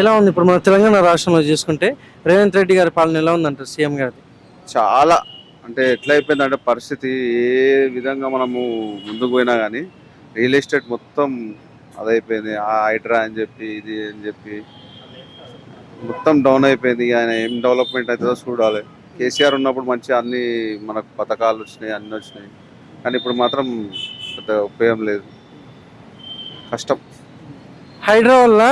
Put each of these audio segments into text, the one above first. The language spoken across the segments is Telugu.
ఎలా ఉంది ఇప్పుడు మన తెలంగాణ రాష్ట్రంలో చూసుకుంటే రేవంత్ రెడ్డి గారి పాలన ఎలా ఉందంటారు సీఎం గారిది? చాలా అంటే ఎట్లా అయిపోయిందంటే పరిస్థితి ఏ విధంగా మనము ముందుకు పోయినా కానీ రియల్ ఎస్టేట్ మొత్తం అదైపోయింది. ఆ హైడ్రా అని చెప్పి ఇది అని చెప్పి మొత్తం డౌన్ అయిపోయింది. ఆయన ఏం డెవలప్మెంట్ అవుతుందో చూడాలి. కేసీఆర్ ఉన్నప్పుడు మంచిగా అన్ని మనకు పథకాలు వచ్చినాయి, అన్నీ వచ్చినాయి. కానీ ఇప్పుడు మాత్రం పెద్ద ఉపయోగం లేదు, కష్టం. హైడ్రా వల్ల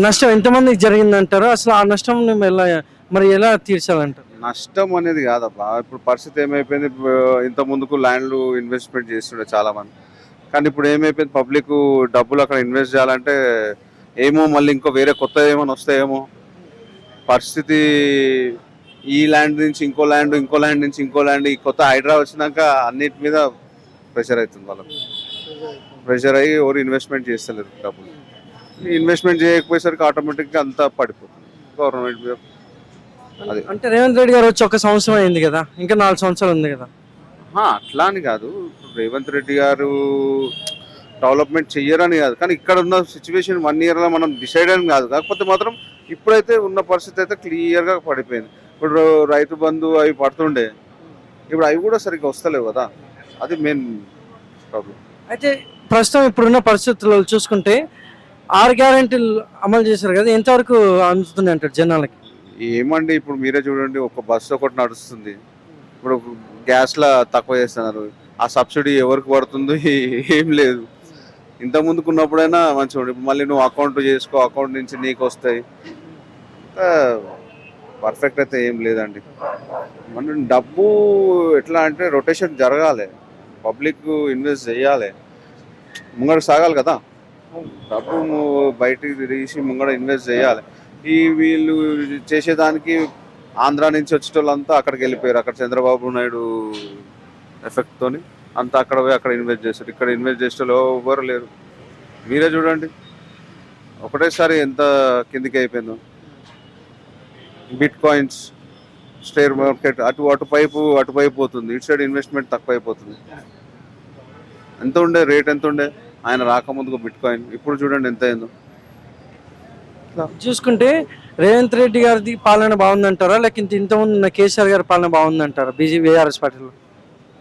నష్టం ఎంతమందికి జరిగిందంటారు? అసలు ఆ నష్టం ఎలా తీర్చాలంటారు? నష్టం అనేది కాదబ్బా. ఇప్పుడు పరిస్థితి ఏమైపోయింది, ఇంత ముందుకు ల్యాండ్లు ఇన్వెస్ట్మెంట్ చేస్తుండే చాలా మంది. కానీ ఇప్పుడు ఏమైపోయింది, పబ్లిక్ డబ్బులు అక్కడ ఇన్వెస్ట్ చేయాలంటే ఏమో మళ్ళీ ఇంకో వేరే కొత్త ఏమైనా వస్తాయేమో పరిస్థితి. ఈ ల్యాండ్ నుంచి ఇంకో ల్యాండ్, ఇంకో ల్యాండ్ నుంచి ఇంకో ల్యాండ్, ఈ కొత్త హైడ్రా వచ్చినాక అన్నిటి మీద ప్రెషర్ అవుతుంది వాళ్ళకి. ప్రెషర్ అయ్యి ఎవరు ఇన్వెస్ట్మెంట్ చేస్తలేరు డబ్బులు. ఇన్వెస్ట్మెంట్ చేయకపోయేసరికి ఆటోమేటిక్గా అంతా పడిపోతుంది గవర్నమెంట్ మీద. అది అంటే రేవంత్ రెడ్డి గారు వచ్చి 1 సంవత్సరం అయింది కదా, ఇంకా 4 సంవత్సరాలు ఉంది కదా. అట్లా అని కాదు, ఇప్పుడు రేవంత్ రెడ్డి గారు డెవలప్మెంట్ చెయ్యరని కాదు, కానీ ఇక్కడ ఉన్న సిచ్యువేషన్ 1 yearలో మనం డిసైడ్ అని కాదు. కాకపోతే మాత్రం ఇప్పుడైతే ఉన్న పరిస్థితి అయితే క్లియర్గా పడిపోయింది. ఇప్పుడు రైతు బంధు అవి పడుతుండే, ఇప్పుడు అవి కూడా సరిగ్గా వస్తలేవు కదా, అది మెయిన్ ప్రాబ్లం. అయితే ప్రస్తుతం ఇప్పుడున్న పరిస్థితుల్లో చూసుకుంటే 6 గ్యారెంటీలు అమలు చేశారు కదా, ఎంతవరకు అందుతుంది అంటారు జనాలకి? ఏమండి, ఇప్పుడు మీరే చూడండి, ఒక బస్సు ఒకటి నడుస్తుంది, ఇప్పుడు గ్యాస్లో తక్కువ చేస్తున్నారు, ఆ సబ్సిడీ ఎవరికి పడుతుందో ఏం లేదు. ఇంత ముందుకు ఉన్నప్పుడైనా మంచిగా ఉండే, మళ్ళీ నువ్వు అకౌంట్ చేసుకో, అకౌంట్ నుంచి నీకు వస్తాయి. పర్ఫెక్ట్ అయితే ఏం లేదండి. మనం డబ్బు ఎట్లా అంటే రొటేషన్ జరగాలి, పబ్లిక్ ఇన్వెస్ట్ చేయాలి, ముంగడు సాగాలి కదా. డబ్బు బయటికి తీసి ముంగడ ఇన్వెస్ట్ చేయాలి. ఈ వీళ్ళు చేసేదానికి ఆంధ్రా నుంచి వచ్చేటోళ్ళంతా అక్కడికి వెళ్ళిపోయారు. అక్కడ చంద్రబాబు నాయుడు ఎఫెక్ట్తోని అంతా అక్కడ పోయి అక్కడ ఇన్వెస్ట్ చేస్తారు. ఇక్కడ ఇన్వెస్ట్ చేసేటోళ్ళు ఎవరు లేరు. మీరే చూడండి ఒకటేసారి ఎంత కిందికి అయిపోయిందో. బిట్ కాయిన్స్, షేర్ మార్కెట్ అటుపైపు పోతుంది, ఇటు సైడ్ ఇన్వెస్ట్మెంట్ తక్కువ అయిపోతుంది. ఎంత ఉండే రేట్, ఎంత ఉండే ఆయన రాకముందుకు బిట్ కాయిన్, ఇప్పుడు చూడండి ఎంత అయిందో. చూసుకుంటే రేవంత్ రెడ్డి గారిది పాలన బాగుందంటారా, లేకపోతే ఇంతకుముందు ఉన్న కేసీఆర్ గారి పాలన బాగుందంటారా? బీఆర్ఎస్ పార్టీలో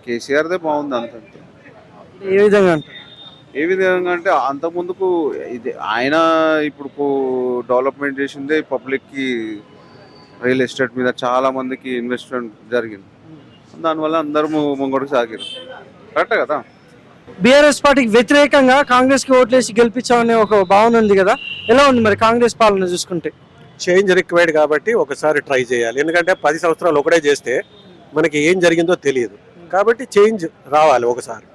కేసీఆర్దే బాగుంది అంత. ఏ విధంగా అంటారు? ఏ విధంగా అంటే అంతకుముందుకు ఇది ఆయన ఇప్పుడు డెవలప్మెంట్ చేసిందే పబ్లిక్కి, రియల్ ఎస్టేట్ మీద చాలా మందికి ఇన్వెస్ట్మెంట్ జరిగింది. దానివల్ల అందరూ ముంగడుకు సాగారు. కరెక్టే కదా. బీఆర్ఎస్ పార్టీకి వ్యతిరేకంగా కాంగ్రెస్ కి ఓట్లేసి గెలిపించామనే ఒక భావన ఉంది కదా, ఎలా ఉంది మరి కాంగ్రెస్ పాలన చూసుకుంటే? చేంజ్ రిక్వైర్డ్ కాబట్టి ఒకసారి ట్రై చేయాలి. ఎందుకంటే 10 సంవత్సరాలు ఒకటే చేస్తే మనకి ఏం జరిగిందో తెలియదు. కాబట్టి చేంజ్ రావాలి ఒకసారి.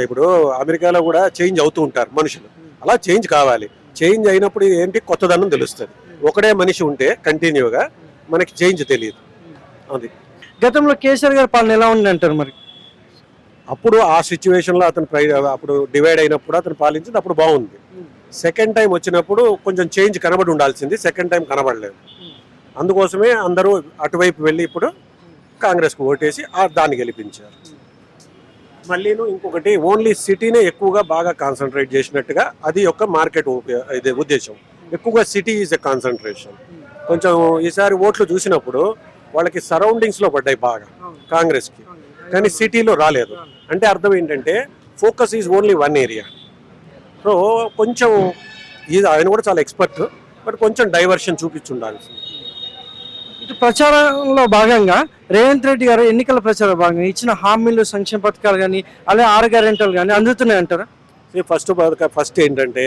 ఇప్పుడు అమెరికాలో కూడా చేంజ్ అవుతూ ఉంటారు మనుషులు, అలా చేంజ్ కావాలి. చేంజ్ అయినప్పుడు ఏంటి కొత్తదనం తెలుస్తుంది. ఒకడే మనిషి ఉంటే కంటిన్యూగా మనకి చేంజ్ తెలియదు. అది గతంలో కేసీఆర్ గారి పాలన ఎలా ఉంది అంటారు మరి? అప్పుడు ఆ సిచ్యువేషన్లో అతను అప్పుడు డివైడ్ అయినప్పుడు అతను పాలించింది అప్పుడు బాగుంది. సెకండ్ టైం వచ్చినప్పుడు కొంచెం చేంజ్ కనబడి ఉండాల్సింది, సెకండ్ టైం కనబడలేదు. అందుకోసమే అందరూ అటువైపు వెళ్ళి ఇప్పుడు కాంగ్రెస్కు ఓటేసి దాన్ని గెలిపించారు. మళ్ళీను ఇంకొకటి, ఓన్లీ సిటీనే ఎక్కువగా బాగా కాన్సన్ట్రేట్ చేసినట్టుగా అది యొక్క మార్కెట్ ఇది ఉద్దేశం. ఎక్కువగా సిటీ ఈజ్ ఎ కాన్సన్ట్రేషన్. కొంచెం ఈసారి ఓట్లు చూసినప్పుడు వాళ్ళకి సరౌండింగ్స్లో పడ్డాయి బాగా కాంగ్రెస్కి, కానీ సిటీలో రాలేదు. అంటే అర్థం ఏంటంటే focus is only one area. So కొంచెం ఆయన కూడా చాలా ఎక్స్పర్ట్, బట్ కొంచెం డైవర్షన్ చూపించుండాలి. ఇటు ప్రచారంలో భాగంగా రేవంత్ రెడ్డి గారు ఎన్నికల ప్రచారంలో భాగంగా ఇచ్చిన హామీలు, సంక్షేమ పథకాలు కానీ అలాగే 6 గ్యారెంటీలు కానీ అందుతున్నాయి అంటారా? ఫస్ట్ ఏంటంటే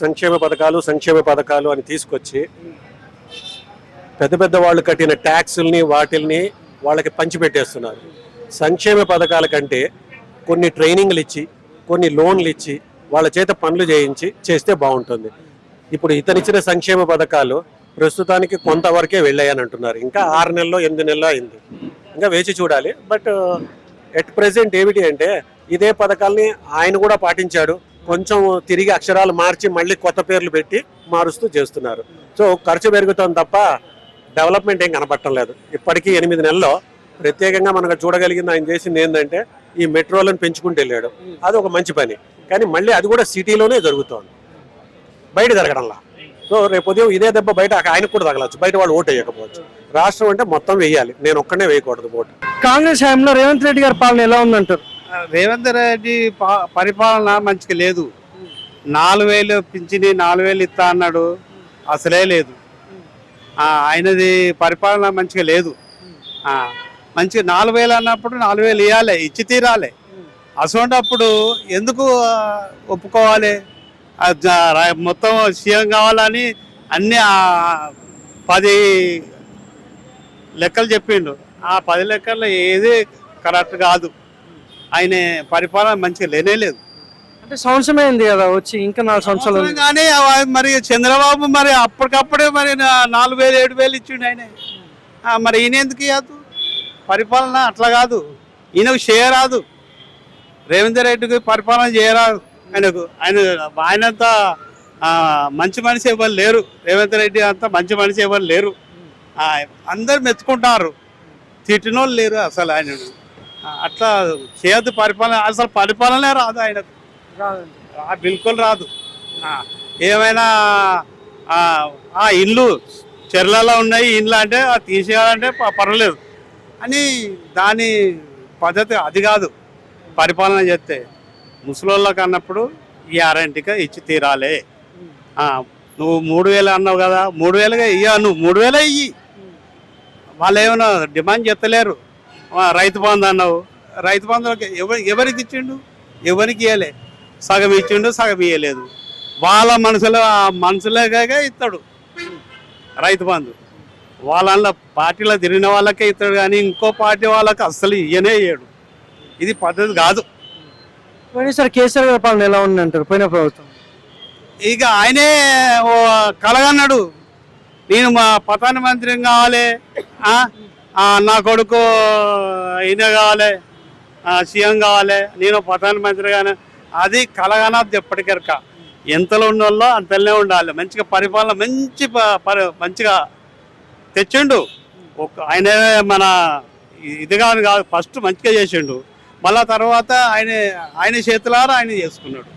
సంక్షేమ పథకాలు అని తీసుకొచ్చి పెద్ద పెద్ద వాళ్ళు కట్టిన ట్యాక్సుల్ని వాటిల్ని వాళ్ళకి పంచిపెట్టేస్తున్నారు. సంక్షేమ పథకాల కంటే కొన్ని ట్రైనింగ్లు ఇచ్చి, కొన్ని లోన్లు ఇచ్చి, వాళ్ళ చేత పనులు చేస్తే బాగుంటుంది. ఇప్పుడు ఇతనిచ్చిన సంక్షేమ పథకాలు ప్రస్తుతానికి కొంతవరకే వెళ్ళాయని అంటున్నారు. ఇంకా 6 నెలల్లో 8 నెలల్లో అయింది, ఇంకా వేచి చూడాలి. బట్ ఎట్ ప్రెసెంట్ ఏమిటి అంటే ఇదే పథకాలని ఆయన కూడా పాటించాడు. కొంచెం తిరిగి అక్షరాలు మార్చి మళ్ళీ కొత్త పేర్లు పెట్టి మారుస్తూ చేస్తున్నారు. సో ఖర్చు పెరుగుతుంది తప్ప డెవలప్మెంట్ ఏం కనపడటం లేదు. ఇప్పటికీ 8 నెలల్లో ప్రత్యేకంగా మనకు చూడగలిగింది ఆయన చేసింది ఏంటంటే ఈ మెట్రోలను పెంచుకుంటూ వెళ్ళాడు. అది ఒక మంచి పని, కానీ మళ్ళీ అది కూడా సిటీలోనే జరుగుతోంది, బయట జరగడంలా. సో రేపు ఉదయం ఇదే దెబ్బ బయట ఆయనకు కూడా తగలచ్చు, బయట వాళ్ళు ఓటు వేయకపోవచ్చు. రాష్ట్రం అంటే మొత్తం వేయాలి, నేను ఒక్కనే వేయకూడదు ఓటు. కాంగ్రెస్ హయాంలో రేవంత్ రెడ్డి గారి పాలన ఎలా ఉందంటారు? రేవంత్ రెడ్డి పరిపాలన మంచిగా లేదు. 4,000 పింఛని 4,000 ఇస్తా అన్నాడు, అసలే లేదు. ఆయనది పరిపాలన మంచిగా లేదు. మంచిగా 4,000 అన్నప్పుడు 4,000 ఇవ్వాలి, ఇచ్చి తీరాలి. అసోంటప్పుడు ఎందుకు ఒప్పుకోవాలి? మొత్తం సీఎం కావాలని అన్ని 10 లెక్కలు చెప్పిండు. ఆ 10 లెక్కల్లో ఏది కరెక్ట్ కాదు. ఆయన పరిపాలన మంచిగా లేనే లేదు. అంటే సంవత్సరం అయింది కదా వచ్చి, ఇంకా 4 సంవత్సరాలు ఉంది. కానీ మరి చంద్రబాబు మరి అప్పటికప్పుడే మరి 4,000 7,000 ఇచ్చిండు ఆయన. మరి ఈయన ఎందుకు ఇవ్వదు? పరిపాలన అట్లా కాదు, ఈయనకు చేయరాదు. రేవంత్ రెడ్డికి పరిపాలన చేయరాదు. ఆయనంతా మంచి మనిషి ఎవరు లేరు. రేవంత్ రెడ్డి అంతా మంచి మనిషి ఎవరు లేరు. అందరు మెచ్చుకుంటారు, తిట్టినోళ్ళు లేరు అసలు ఆయన. అట్లా చేయద్దు పరిపాలన. అసలు పరిపాలనే రాదు ఆయనకు, బిల్కుల్ రాదు. ఏమైనా ఇల్లు చెర్లలో ఉన్నాయి, ఇండ్లు అంటే తీసేయాలంటే పర్వాలేదు అని దాని పద్ధతి అది కాదు. పరిపాలన చేస్తే ముసలోళ్ళకి అన్నప్పుడు గ్యారంటీగా ఇచ్చి తీరాలి. నువ్వు 3,000 అన్నావు కదా, 3,000గా ఇయ్య, నువ్వు 3,000 ఇయ్యి. వాళ్ళు ఏమైనా డిమాండ్ చేస్తలేరు. రైతు బంధు అన్నావు, రైతు బంధువులకి ఎవరికి ఇచ్చిండు? ఎవరికి ఇవ్వలే. సగం ఇచ్చిండు, సగం ఇవ్వలేదు. వాళ్ళ మనసులేగా ఇస్తాడు రైతు బంధు. వాళ్ళ పార్టీలో తిరిగిన వాళ్ళకే ఇస్తాడు, కానీ ఇంకో పార్టీ వాళ్ళకి అస్సలు ఇయ్యనే ఇయ్యడు. ఇది పద్ధతి కాదు. పోయినసారి కేసీఆర్ గారి పాలన ఎలా ఉందంటారు? పోయిన ప్రభుత్వం ఇక ఆయనే కలగన్నాడు, నేను మా ప్రధానమంత్రి కావాలి, నా కొడుకు ఈయన కావాలి, సీఎం కావాలి, నేను ప్రధానమంత్రి కానీ అది కలగనది ఎప్పటికెరక. ఎంతలో ఉన్న వాళ్ళు అంతలోనే ఉండాలి. మంచిగా పరిపాలన మంచిగా తెచ్చిండు. ఆయన మన ఇదిగా కాదు, ఫస్ట్ మంచిగా చేసిండు. మళ్ళా తర్వాత ఆయన చేతులారా ఆయన చేసుకున్నాడు.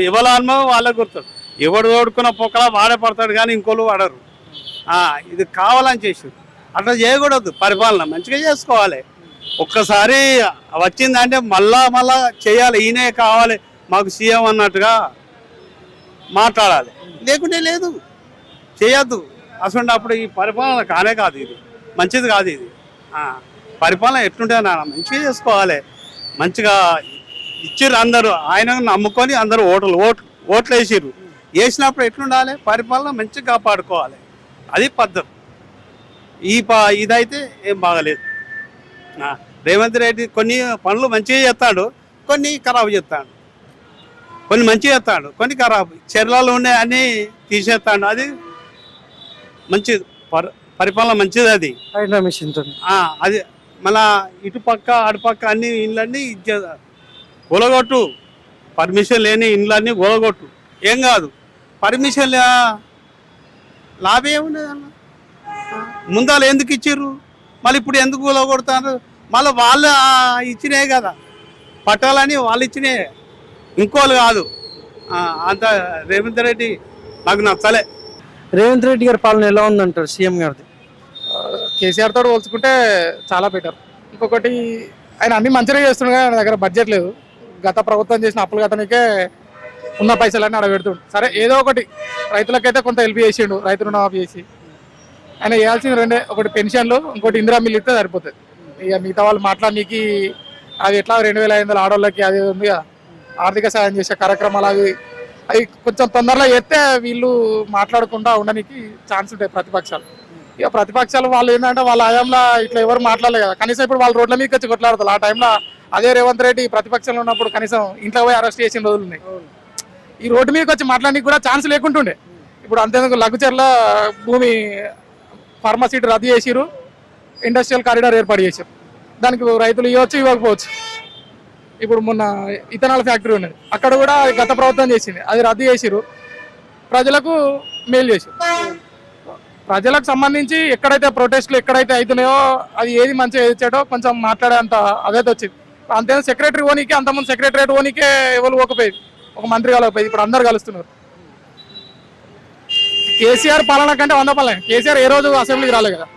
ఇవ్వాలన్నో వాళ్ళే గుర్తాడు. ఎవడు తోడుకున్న పొక్కలా వాడే పడతాడు, కానీ ఇంకోళ్ళు వాడరు. ఇది కావాలని చేసిండు. అట్లా చేయకూడదు. పరిపాలన మంచిగా చేసుకోవాలి. ఒక్కసారి వచ్చిందంటే మళ్ళా చేయాలి. ఈయనే కావాలి మాకు సీఎం అన్నట్టుగా మాట్లాడాలి, లేకుంటే లేదు, చేయొద్దు. అసలు అప్పుడు ఈ పరిపాలన కానే కాదు, ఇది మంచిది కాదు. ఇది పరిపాలన ఎట్లుంటే మంచిగా చేసుకోవాలి. మంచిగా ఇచ్చిర్రు అందరూ, ఆయన నమ్ముకొని అందరూ ఓట్లు వేసిర్రు. వేసినప్పుడు ఎట్లుండాలి? పరిపాలన మంచిగా కాపాడుకోవాలి. అది పద్ధతి. ఇదైతే ఏం బాగలేదు. రేవంత్ రెడ్డి కొన్ని పనులు మంచిగా చేస్తాడు, కొన్ని ఖరాబు చేస్తాడు. కొన్ని మంచిగా చేస్తాడు, కొన్ని ఖరాబు. చెర్లలో ఉన్నాయి అన్నీ తీసేస్తాడు. అది మంచిది, పరిపాలన మంచిది. అది అది మళ్ళా ఇటుపక్క అటుపక్క అన్ని ఇండ్లన్నీ గొలగొట్టు. పర్మిషన్ లేని ఇండ్లన్నీ గొలగొట్టు. ఏం కాదు, పర్మిషన్ లాభం ఏముండదు అన్న. ముందాలు ఎందుకు ఇచ్చిర్రు, మళ్ళీ ఇప్పుడు ఎందుకు గొలగొడతారు? మళ్ళీ వాళ్ళు ఇచ్చినాయి కదా, పట్టాలని వాళ్ళు ఇచ్చినాయి, ఇంకోళ్ళు కాదు. అంత రేవంత్ రెడ్డి నాకు నచ్చలే. రేవంత్ రెడ్డి గారి పాలన ఎలా ఉందంటారు? సీఎం గారిది కేసీఆర్ తోటి పోల్చుకుంటే చాలా బెటర్. ఇంకొకటి ఆయన అన్ని మంచిగా చేస్తుండగా ఆయన దగ్గర బడ్జెట్ లేదు. గత ప్రభుత్వం చేసిన అప్పులు గతనికే ఉన్న పైసలన్నీ అడగెడుతుండు. సరే ఏదో ఒకటి రైతులకైతే కొంత హెల్ప్ చేసిండు, రైతు రుణమాఫీ చేసి. ఆయన వేయాల్సింది రెండే, ఒకటి పెన్షన్లు, ఇంకోటి ఇందిరా మిల్లు ఇస్తే సరిపోతుంది. ఇక మిగతా వాళ్ళు మాట్లాడడానికి అది ఎట్లా 2,500 ఆడవాళ్ళకి అది ఉంది ఆర్థిక సాయం చేసే కార్యక్రమాలు, అవి కొంచెం తొందరలో చేస్తే వీళ్ళు మాట్లాడకుండా ఉండడానికి ఛాన్స్ ఉంటాయి ప్రతిపక్షాలు. ఇక ప్రతిపక్షాలు వాళ్ళు ఏంటంటే వాళ్ళ హయాంలో ఇట్లా ఎవరు మాట్లాడలేదు కదా, కనీసం ఇప్పుడు వాళ్ళు రోడ్ల మీదకి వచ్చి కొట్లాడతారు. ఆ టైంలో అదే రేవంత్ రెడ్డి ప్రతిపక్షంలో ఉన్నప్పుడు కనీసం ఇంట్లో పోయి అరెస్ట్ చేసిన రోజులు ఉన్నాయి. ఈ రోడ్డు మీదకి వచ్చి మాట్లాడడానికి కూడా ఛాన్స్ లేకుంటుండే. ఇప్పుడు అంతేందుకు లఘుచర్ల భూమి ఫార్మసిటీ రద్దు చేసిరు, ఇండస్ట్రియల్ కారిడార్ ఏర్పాటు చేశారు. దానికి రైతులు ఇవ్వచ్చు, ఇవ్వకపోవచ్చు. ఇప్పుడు మొన్న ఇథనాల్ ఫ్యాక్టరీ ఉన్నది, అక్కడ కూడా గత ప్రభుత్వం చేసింది, అది రద్దు చేసిరు. ప్రజలకు మేలు చేశారు. ప్రజలకు సంబంధించి ఎక్కడైతే ప్రొటెస్ట్లు ఎక్కడైతే అవుతున్నాయో అది ఏది మంచిగా ఇచ్చాడో కొంచెం మాట్లాడేంత అదైతే వచ్చింది. అంతే సెక్రటరీ ఓనికి, అంతకుముందు సెక్రటరేట్ ఓనికే ఎవరు పోకపోయేది, ఒక మంత్రి కలగపోయేది. ఇప్పుడు అందరు కలుస్తున్నారు. కేసీఆర్ పాలన కంటే 100 పాలన. కేసీఆర్ ఏ రోజు అసెంబ్లీకి రాలేదు కదా,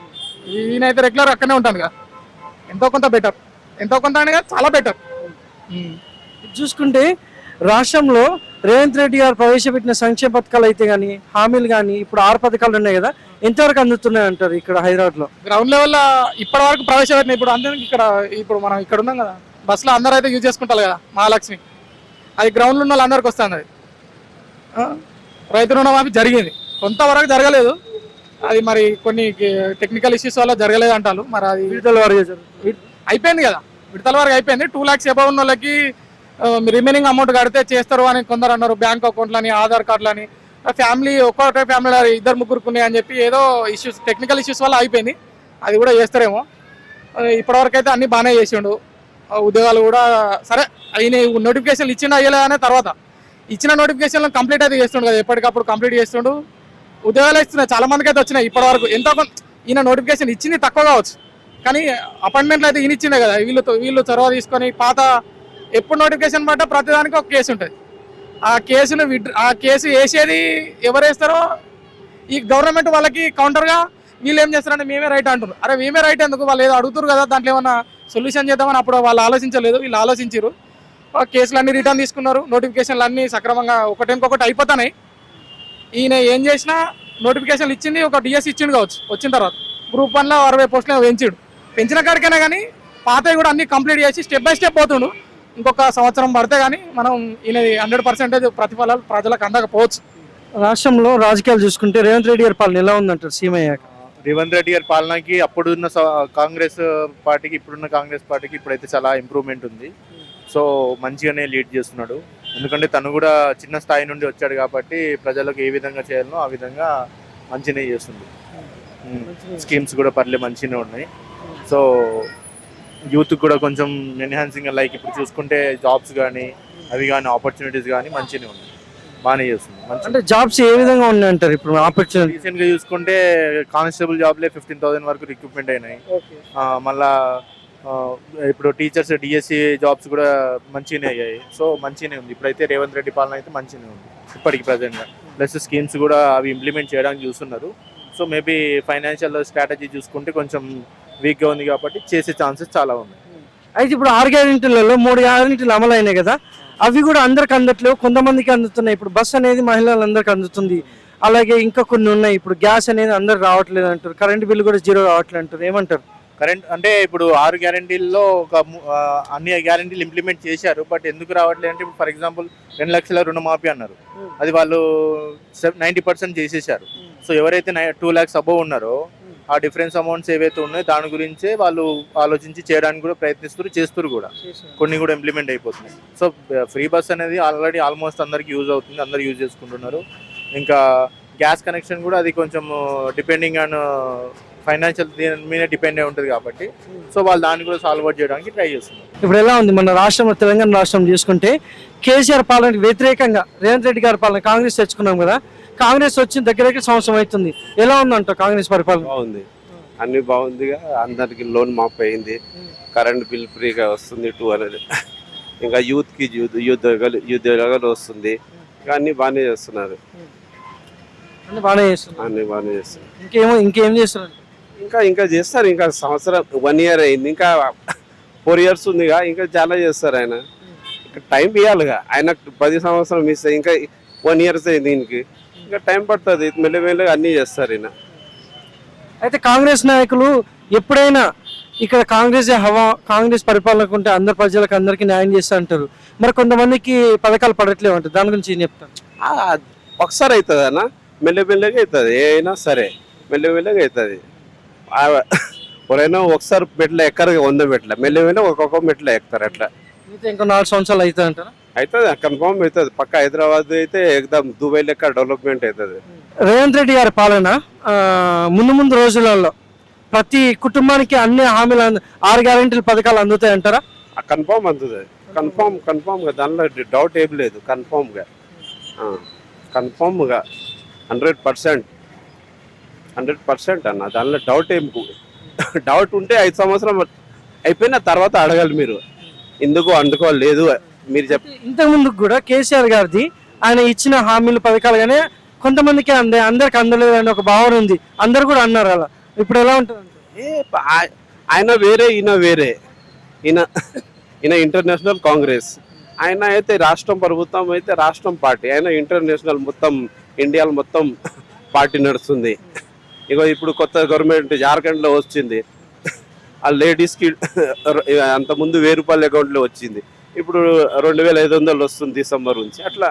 ఈయనైతే రెగ్యులర్ అక్కడనే ఉంటాను కదా. ఎంతో కొంత బెటర్, ఎంతో కొంత అని కాదు, చాలా బెటర్. చూసుకుంటే రాష్ట్రంలో రేవంత్ రెడ్డి గారు ప్రవేశపెట్టిన సంక్షేమ పథకాలు అయితే కానీ హామీలు కానీ ఇప్పుడు 6 పథకాలు ఉన్నాయి కదా, ఎంతవరకు అందుతున్నాయి అంటారు ఇక్కడ హైదరాబాద్లో? గ్రౌండ్ లెవెల్లో ఇప్పటి వరకు ప్రవేశపెట్టిన ఇప్పుడు అందరికి ఇప్పుడు మనం ఇక్కడ ఉన్నాం కదా, బస్సులో అందరూ అయితే యూజ్ చేసుకుంటారు కదా మహాలక్ష్మి, అది గ్రౌండ్లో ఉన్న వాళ్ళందరికీ వస్తుంది. అది రైతు రుణమాఫీ జరిగింది, కొంతవరకు జరగలేదు, అది మరి కొన్ని టెక్నికల్ ఇష్యూస్ వల్ల జరగలేదు అంటారు. మరి అది విడుదల వారిగా అయిపోయింది కదా, విడతల వరకు అయిపోయింది. 2 lakhs అబౌవ్ ఉన్న వాళ్ళకి రిమైనింగ్ అమౌంట్ కడితే చేస్తారు అని కొందరు అన్నారు. బ్యాంక్ అకౌంట్లని, ఆధార్ కార్డులని, ఫ్యామిలీ ఒక్కొక్క ఫ్యామిలీలో 2-3 ఉన్నాయి అని చెప్పి ఏదో ఇష్యూస్, టెక్నికల్ ఇష్యూస్ వల్ల అయిపోయింది. అది కూడా చేస్తారేమో. ఇప్పటివరకు అయితే అన్ని బాగానే చేసిండు. ఉద్యోగాలు కూడా సరే అయిన నోటిఫికేషన్లు ఇచ్చిండు అయ్యలే అనే తర్వాత ఇచ్చిన నోటిఫికేషన్లు కంప్లీట్ అయితే చేస్తుండు కదా, ఎప్పటికప్పుడు కంప్లీట్ చేస్తుండు. ఉద్యోగాలు ఇస్తున్నాయి, చాలా మందికి అయితే వచ్చినాయి ఇప్పటివరకు. ఎంతో ఈయన నోటిఫికేషన్ ఇచ్చింది తక్కువ కావచ్చు, కానీ అపాయింట్మెంట్లు అయితే ఈయన ఇచ్చిండే కదా. వీళ్ళు చొరవ తీసుకొని పాత ఎప్పుడు నోటిఫికేషన్ పడ్డా ప్రతిదానికి ఒక కేసు ఉంటుంది. ఆ కేసు వేసేది ఎవరు వేస్తారో ఈ గవర్నమెంట్ వాళ్ళకి కౌంటర్గా వీళ్ళు ఏం చేస్తారంటే మేమే రైట్ అంటారు. అరే మేమే రైట్ ఎందుకు, వాళ్ళు ఏదో అడుగుతారు కదా, దాంట్లో ఏమన్నా సొల్యూషన్ చేద్దామని అప్పుడు వాళ్ళు ఆలోచించలేదు, వీళ్ళు ఆలోచించారు. కేసులు అన్నీ రిటర్న్ తీసుకున్నారు, నోటిఫికేషన్లు అన్నీ సక్రమంగా ఒకటి అయిపోతున్నాయి. ఈయన ఏం చేసినా నోటిఫికేషన్లు ఇచ్చింది, ఒక డిఎస్ ఇచ్చిండు కావచ్చు. వచ్చిన తర్వాత గ్రూప్ 1లో 60 పోస్టులు పెంచిన కాడికైనా కానీ పాతవి కూడా అన్ని కంప్లీట్ చేసి స్టెప్ బై స్టెప్ పోతుండు. ఇంకొక సంవత్సరం పడితే కానీ మనం ఈయన 100% ప్రతిఫలాలు ప్రజలకు అందకపోవచ్చు. రాష్ట్రంలో రాజకీయాలు చూసుకుంటే రేవంత్ రెడ్డి గారి పాలన ఎలా ఉందంటారు సీఎం అయ్యాక? రేవంత్ రెడ్డి గారి పాలనకి అప్పుడున్న కాంగ్రెస్ పార్టీకి ఇప్పుడున్న కాంగ్రెస్ పార్టీకి ఇప్పుడైతే చాలా ఇంప్రూవ్మెంట్ ఉంది. సో మంచిగానే లీడ్ చేస్తున్నాడు, ఎందుకంటే తను కూడా చిన్న స్థాయి నుండి వచ్చాడు కాబట్టి ప్రజలకు ఏ విధంగా చేయాలనో ఆ విధంగా మంచిగానే చేస్తుంది. స్కీమ్స్ కూడా మంచిగానే ఉన్నాయి. సో యూత్ కూడా కొంచెం ఎన్హాన్సింగ్, లైక్ ఇప్పుడు చూసుకుంటే జాబ్స్ కానీ అవి కానీ ఆపర్చునిటీస్ కానీ మంచిగానే ఉన్నాయి, బాగానే చేస్తుంది. అంటే జాబ్స్ ఏ విధంగా ఉన్నాయి అంటారు ఇప్పుడు ఆపర్చునిటీ? రీసెంట్గా చూసుకుంటే కానిస్టేబుల్ జాబ్లే 15,000 వరకు రిక్రూట్మెంట్ అయినాయి. మళ్ళా ఇప్పుడు టీచర్స్ డిఎస్సి జాబ్స్ కూడా మంచిగానే అయ్యాయి. సో మంచిగానే ఉంది ఇప్పుడైతే రేవంత్ రెడ్డి పాలన అయితే మంచిగానే ఉంది ఇప్పటికి ప్రజెంట్గా. ప్లస్ స్కీమ్స్ కూడా అవి ఇంప్లిమెంట్ చేయడానికి చూస్తున్నారు. సో మేబీ ఫైనాన్షియల్ స్ట్రాటజీ చూసుకుంటే కొంచెం వీక్గా ఉంది కాబట్టి చేసే ఛాన్సెస్ చాలా ఉన్నాయి. అయితే ఇప్పుడు 6 గ్యారెంటీలలో 3 గ్యారెంటీలు అమలు అయినాయి కదా, అవి కూడా అందరికి అందట్లేవు, కొంతమందికి అందుతున్నాయి. ఇప్పుడు బస్ అనేది మహిళలందరికీ అందుతుంది, అలాగే ఇంకా కొన్ని ఉన్నాయి. ఇప్పుడు గ్యాస్ అనేది అందరు రావట్లేదు అంటారు, కరెంట్ బిల్లు కూడా 0 రావట్లేదు అంటారు, ఏమంటారు? కరెంట్ అంటే ఇప్పుడు 6 గ్యారెంటీల్లో అన్ని గ్యారెంటీలు ఇంప్లిమెంట్ చేశారు, బట్ ఎందుకు రావట్లేదు అంటే ఇప్పుడు ఫర్ ఎగ్జాంపుల్ 2 లక్షల రుణమాఫీ అన్నారు, అది వాళ్ళు 90% చేసేసారు. సో ఎవరైతే 2 lakhs అబోవ్ ఉన్నారో ఆ డిఫరెన్స్ అమౌంట్స్ ఏవైతే ఉన్నాయో దాని గురించే వాళ్ళు ఆలోచించి చేయడానికి కూడా చేస్తారు కూడా, కొన్ని కూడా ఇంప్లిమెంట్ అయిపోతున్నాయి. సో ఫ్రీ బస్ అనేది ఆల్రెడీ ఆల్మోస్ట్ అందరికి యూజ్ అవుతుంది, అందరు యూజ్ చేసుకుంటున్నారు. ఇంకా గ్యాస్ కనెక్షన్ కూడా అది కొంచెం డిపెండింగ్ ఆన్ ఫైనాన్షియల్ దీని మీద డిపెండ్ అయి ఉంటుంది కాబట్టి సో వాళ్ళు దాన్ని కూడా సాల్వ్ అవుట్ చేయడానికి ట్రై చేస్తున్నారు. ఇప్పుడు ఎలా ఉంది మన రాష్ట్రంలో, తెలంగాణ రాష్ట్రం చూసుకుంటే కేసీఆర్ పాలనకి వ్యతిరేకంగా రేవంత్ రెడ్డి గారి పాలన కాంగ్రెస్ తెచ్చుకున్నాం కదా, కాంగ్రెస్ వచ్చిన దగ్గర సంవత్సరం అవుతుంది, ఎలా ఉందంట కాంగ్రెస్ పరిపాలన? బాగుంది, అన్ని బాగుందిగా. అందరికి లోన్ మాఫ్ అయింది, కరెంట్ బిల్ ఫ్రీగా వస్తుంది 200, ఇంకా యూత్కి ఉద్యోగాలు వస్తుంది, ఇంకా అన్ని బాగానే చేస్తున్నారు. అన్ని బాగానే చేస్తున్నారు. ఇంకేం చేస్తున్నారు? ఇంకా చేస్తారు. ఇంకా సంవత్సరం 1 year అయింది, ఇంకా 4 years ఉందిగా, ఇంకా చాలా చేస్తారు. ఆయన ఇంకా టైం ఇవ్వాలిగా, ఆయన 10 సంవత్సరం మిస్ ఇంకా 1 year అయింది, దీనికి ఇంకా టైం పడుతుంది, మెల్లమెల్లగా అన్నీ చేస్తారు ఈయన. అయితే కాంగ్రెస్ నాయకులు ఎప్పుడైనా ఇక్కడ కాంగ్రెస్ పరిపాలనకు ఉంటే అందరు ప్రజలకు అందరికీ న్యాయం చేస్తా అంటారు, మరి కొంతమందికి పథకాలు పడట్లేవు అంటారు, దాని గురించి ఏం చెప్తాను? ఒకసారి అవుతుంది అన్న, మెల్లమెల్లగా అవుతుంది, ఏ అయినా సరే మెల్లమెల్లగా అవుతుంది. ఎవరైనా ఒకసారి మెట్ల ఎక్కరు, 100 మెట్ల మెల్లమెల్ల ఒక్కొక్క మెట్ల ఎక్కుతారు. అట్లా ఇంకా 4 సంవత్సరాలు అవుతుంది అంటారా? అవుతుంది, కన్ఫర్మ్ అవుతుంది పక్క. హైదరాబాద్ అయితే ఎక్దమ్ దుబాయ్ లెక్క డెవలప్మెంట్ అవుతుంది. రేవంత్ రెడ్డి గారి పాలన ముందు రోజులలో ప్రతి కుటుంబానికి అన్ని హామీలు 6 గ్యారెంటీల పథకాలు అందుతాయి అంటారా? కన్ఫర్మ్ అందుతుంది, కన్ఫర్మ్గా, దానిలో డౌట్ ఏం లేదు. కన్ఫర్మ్గా 100% అన్న, దానిలో డౌట్ ఉంటే 5 సంవత్సరం అయిపోయిన తర్వాత అడగాలి మీరు, ఎందుకు అందుకోలేదు మీరు ఇంతకు ముందు కూడా కేసీఆర్ గారిది ఆయన ఇచ్చిన హామీలు పథకాలుగానే కొంతమందికి అందే, అందరికి అందలేదు అని ఒక భావన ఉంది. అందరు కూడా అన్నారు అలా. ఇప్పుడు ఎలా ఉంటుంది? ఆయన వేరే, ఈయన వేరే. ఈయన ఈయన ఇంటర్నేషనల్ కాంగ్రెస్, ఆయన అయితే రాష్ట్రం ప్రభుత్వం అయితే రాష్ట్రం పార్టీ, ఆయన ఇంటర్నేషనల్ మొత్తం ఇండియాలో మొత్తం పార్టీ నడుస్తుంది. ఇగో ఇప్పుడు కొత్త గవర్నమెంట్ జార్ఖండ్లో వచ్చింది, ఆ లేడీస్కి అంతకుముందు 1000 రూపాయల అకౌంట్లో వచ్చింది, ఇప్పుడు 2500 వస్తుంది డిసెంబర్ నుంచి. అట్లా